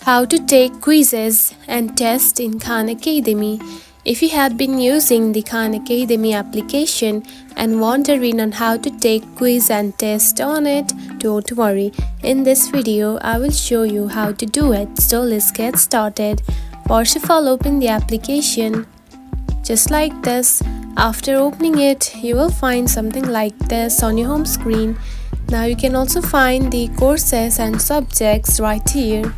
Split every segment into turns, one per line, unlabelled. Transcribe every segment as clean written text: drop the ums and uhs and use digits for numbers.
How to take quizzes and tests in Khan Academy. If you have been using the Khan Academy application and wondering on how to take quiz and test on it, don't worry. In this video, I will show you how to do it. So let's get started. First of all, open the application. Just like this. After opening it, you will find something like this on your home screen. Now you can also find the courses and subjects right here.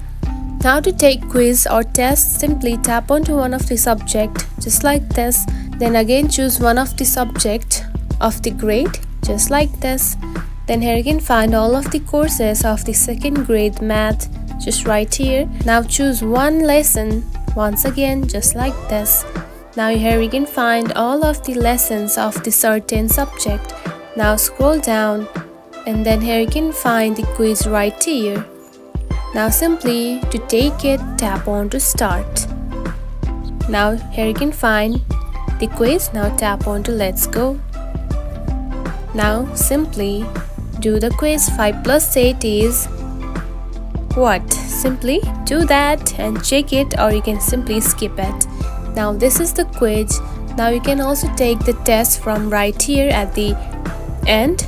Now to take quiz or test, simply tap onto one of the subject just like this. Then again choose one of the subject of the grade just like this. Then here you can find all of the courses of the second grade math just right here. Now choose one lesson once again just like this. Now here you can find all of the lessons of the certain subject. Now scroll down and then here you can find the quiz right here. Now simply to take it, tap on to start. Now here you can find the quiz. Now tap on to let's go. Now simply do the quiz. 5 plus 8 is what? Simply do that and check it, or you can simply skip it. Now this is the quiz. Now you can also take the test from right here at the end.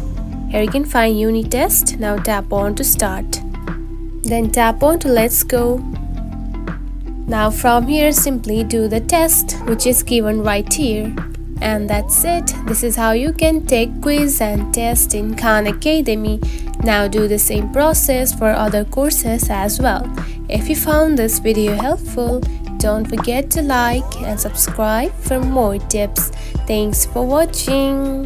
Here you can find unit test. Now tap on to start. Then tap on to let's go. Now from here simply do the test which is given right here. And that's it. This is how you can take quiz and test in Khan Academy. Now do the same process for other courses as well. If you found this video helpful, don't forget to like and subscribe for more tips. Thanks for watching.